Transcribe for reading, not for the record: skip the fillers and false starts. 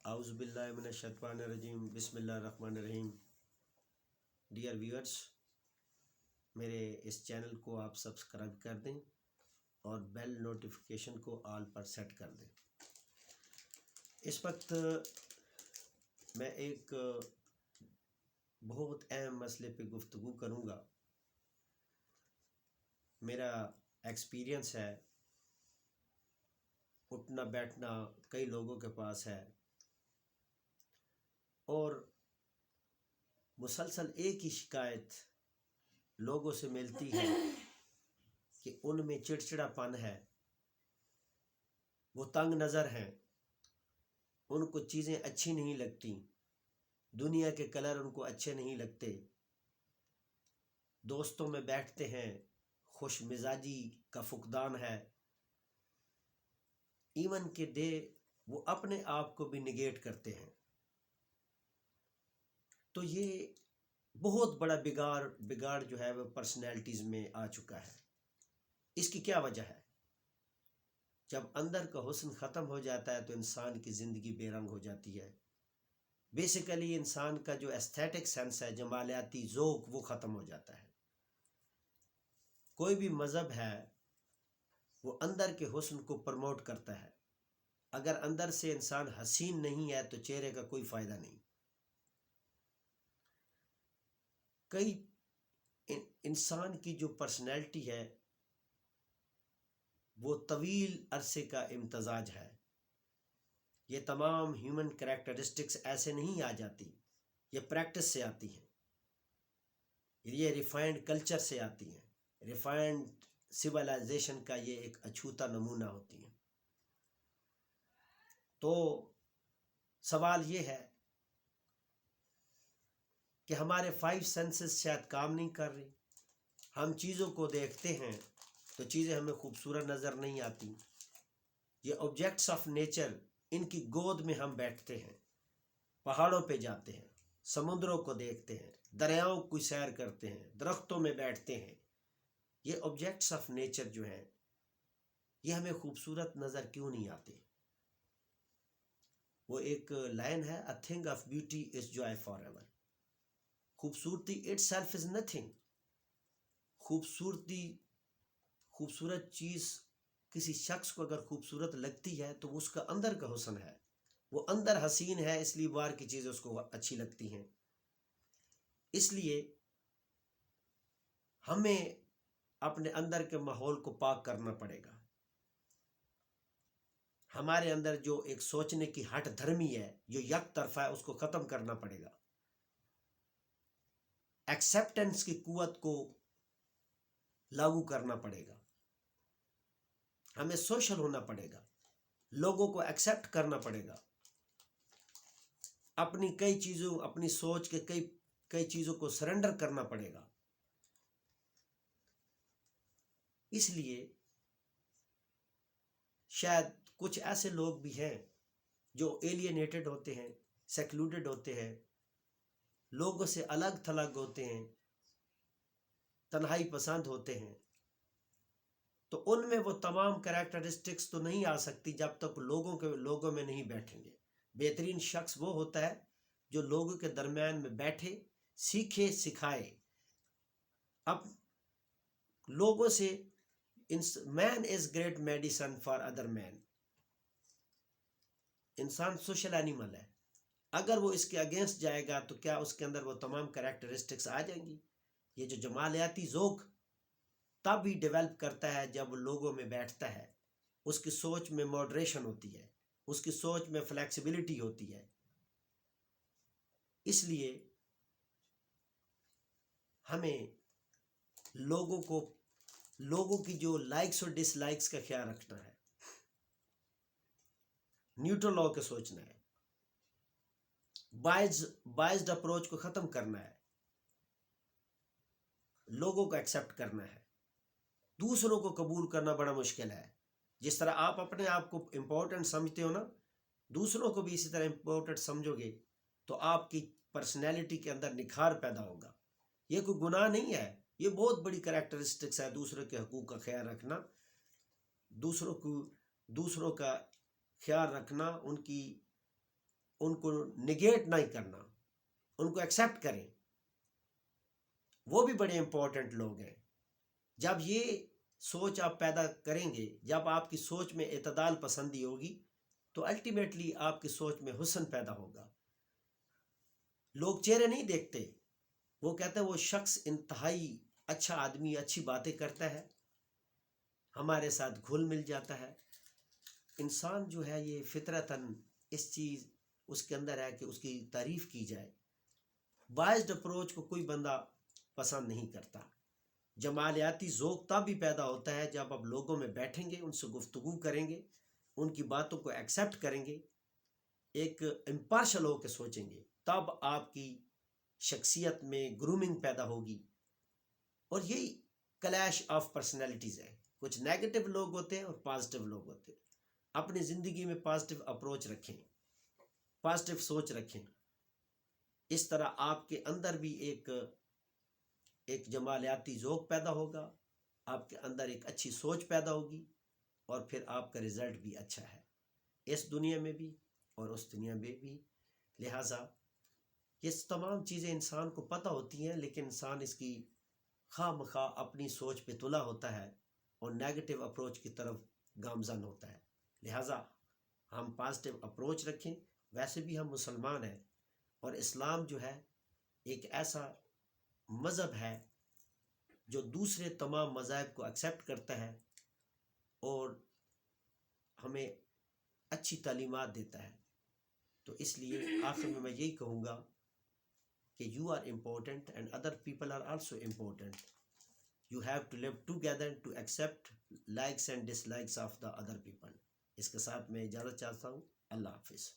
اعوذ باللہ من الشیطان الرجیم، بسم اللہ الرحمن الرحیم۔ ڈیئر ویورز، میرے اس چینل کو آپ سبسکرائب کر دیں اور بیل نوٹیفیکیشن کو آل پر سیٹ کر دیں۔ اس وقت میں ایک بہت اہم مسئلے پہ گفتگو کروں گا۔ میرا ایکسپیرینس ہے، اٹھنا بیٹھنا کئی لوگوں کے پاس ہے اور مسلسل ایک ہی شکایت لوگوں سے ملتی ہے کہ ان میں چڑچڑا پن ہے، وہ تنگ نظر ہیں، ان کو چیزیں اچھی نہیں لگتی، دنیا کے کلر ان کو اچھے نہیں لگتے، دوستوں میں بیٹھتے ہیں خوش مزاجی کا فقدان ہے، ایون کہ دے وہ اپنے آپ کو بھی نگیٹ کرتے ہیں۔ تو یہ بہت بڑا بگاڑ جو ہے وہ پرسنالٹیز میں آ چکا ہے۔ اس کی کیا وجہ ہے؟ جب اندر کا حسن ختم ہو جاتا ہے تو انسان کی زندگی بے رنگ ہو جاتی ہے۔ بیسیکلی انسان کا جو ایستھیٹک سینس ہے، جمالیاتی ذوق، وہ ختم ہو جاتا ہے۔ کوئی بھی مذہب ہے وہ اندر کے حسن کو پروموٹ کرتا ہے۔ اگر اندر سے انسان حسین نہیں ہے تو چہرے کا کوئی فائدہ نہیں۔ کئی انسان کی جو پرسنالٹی ہے وہ طویل عرصے کا امتزاج ہے۔ یہ تمام ہیومن کریکٹرسٹکس ایسے نہیں آ جاتی، یہ پریکٹس سے آتی ہیں، یہ ریفائنڈ کلچر سے آتی ہیں، ریفائنڈ سویلائزیشن کا یہ ایک اچھوتا نمونہ ہوتی ہیں۔ تو سوال یہ ہے کہ ہمارے 5 سینسز شاید کام نہیں کر رہی۔ ہم چیزوں کو دیکھتے ہیں تو چیزیں ہمیں خوبصورت نظر نہیں آتی۔ یہ آبجیکٹس آف نیچر، ان کی گود میں ہم بیٹھتے ہیں، پہاڑوں پہ جاتے ہیں، سمندروں کو دیکھتے ہیں، دریاؤں کی سیر کرتے ہیں، درختوں میں بیٹھتے ہیں۔ یہ آبجیکٹس آف نیچر جو ہیں یہ ہمیں خوبصورت نظر کیوں نہیں آتے؟ وہ ایک لائن ہے، a thing of beauty is joy for ever. خوبصورتی اٹ سیلف از نتھنگ۔ خوبصورت چیز کسی شخص کو اگر خوبصورت لگتی ہے تو اس کا اندر کا حسن ہے، وہ اندر حسین ہے، اس لیے باہر کی چیزیں اس کو اچھی لگتی ہیں۔ اس لیے ہمیں اپنے اندر کے ماحول کو پاک کرنا پڑے گا۔ ہمارے اندر جو ایک سوچنے کی ہٹ دھرمی ہے، جو یک طرفہ ہے، اس کو ختم کرنا پڑے گا۔ ایکسیپٹنس کی قوت کو لاگو کرنا پڑے گا۔ ہمیں سوشل ہونا پڑے گا، لوگوں کو ایکسیپٹ کرنا پڑے گا، اپنی سوچ کے کئی چیزوں کو سرنڈر کرنا پڑے گا۔ اس لیے شاید کچھ ایسے لوگ بھی ہیں جو ایلینیٹڈ ہوتے ہیں، سیکلوڈڈ ہوتے ہیں، لوگوں سے الگ تھلگ ہوتے ہیں، تنہائی پسند ہوتے ہیں۔ تو ان میں وہ تمام کریکٹرسٹکس تو نہیں آ سکتی جب تک لوگوں میں نہیں بیٹھیں گے۔ بہترین شخص وہ ہوتا ہے جو لوگوں کے درمیان میں بیٹھے، سیکھے، سکھائے۔ اب لوگوں سے man is great medicine for other man. انسان سوشل اینیمل ہے، اگر وہ اس کے اگینسٹ جائے گا تو کیا اس کے اندر وہ تمام کریکٹرسٹکس آ جائیں گی؟ یہ جو جمالیاتی ذوق تب ہی ڈیولپ کرتا ہے جب وہ لوگوں میں بیٹھتا ہے، اس کی سوچ میں ماڈریشن ہوتی ہے، اس کی سوچ میں فلیکسیبلٹی ہوتی ہے۔ اس لیے ہمیں لوگوں کی جو لائکس اور ڈس لائکس کا خیال رکھنا ہے، نیوٹرل ہو کے سوچنا ہے، بائزڈ اپروچ کو ختم کرنا ہے، لوگوں کو ایکسیپٹ کرنا ہے۔ دوسروں کو قبول کرنا بڑا مشکل ہے۔ جس طرح آپ اپنے آپ کو امپورٹنٹ سمجھتے ہو نا، دوسروں کو بھی اسی طرح امپورٹنٹ سمجھو گے تو آپ کی پرسنالٹی کے اندر نکھار پیدا ہوگا۔ یہ کوئی گناہ نہیں ہے، یہ بہت بڑی کریکٹرسٹکس ہے، دوسروں کے حقوق کا خیال رکھنا، دوسروں کا خیال رکھنا، ان کی ان کو نگیٹ نہیں کرنا، ان کو ایکسیپٹ کریں، وہ بھی بڑے امپورٹنٹ لوگ ہیں۔ جب یہ سوچ آپ پیدا کریں گے، جب آپ کی سوچ میں اعتدال پسندی ہوگی، تو الٹیمیٹلی آپ کی سوچ میں حسن پیدا ہوگا۔ لوگ چہرے نہیں دیکھتے، وہ کہتے ہیں وہ شخص انتہائی اچھا آدمی، اچھی باتیں کرتا ہے، ہمارے ساتھ گھل مل جاتا ہے۔ انسان جو ہے یہ فطرتاً اس چیز اس کے اندر ہے کہ اس کی تعریف کی جائے۔ بائزڈ اپروچ کو کوئی بندہ پسند نہیں کرتا۔ جمالیاتی ذوق تب بھی پیدا ہوتا ہے جب آپ لوگوں میں بیٹھیں گے، ان سے گفتگو کریں گے، ان کی باتوں کو ایکسیپٹ کریں گے، ایک امپارشل ہو کے سوچیں گے، تب آپ کی شخصیت میں گرومنگ پیدا ہوگی۔ اور یہی کلیش آف پرسنالٹیز ہے، کچھ نیگیٹو لوگ ہوتے ہیں اور پازیٹیو لوگ ہوتے ہیں۔ اپنی زندگی میں پازیٹیو اپروچ رکھیں، پازیٹیو سوچ رکھیں، اس طرح آپ کے اندر بھی ایک جمالیاتی ذوق پیدا ہوگا، آپ کے اندر ایک اچھی سوچ پیدا ہوگی، اور پھر آپ کا رزلٹ بھی اچھا ہے، اس دنیا میں بھی اور اس دنیا میں بھی۔ لہٰذا یہ تمام چیزیں انسان کو پتہ ہوتی ہیں، لیکن انسان اس کی خواہ مخواہ اپنی سوچ پہ تلا ہوتا ہے اور نیگیٹو اپروچ کی طرف گامزن ہوتا ہے۔ لہٰذا ہم پازیٹیو اپروچ رکھیں۔ ویسے بھی ہم مسلمان ہیں، اور اسلام جو ہے ایک ایسا مذہب ہے جو دوسرے تمام مذاہب کو ایکسیپٹ کرتا ہے اور ہمیں اچھی تعلیمات دیتا ہے۔ تو اس لیے آخر میں یہی کہوں گا کہ you are important and other people are also important. You have to live together to accept likes and dislikes of the other people. اس کے ساتھ میں اجازت چاہتا ہوں۔ اللہ حافظ۔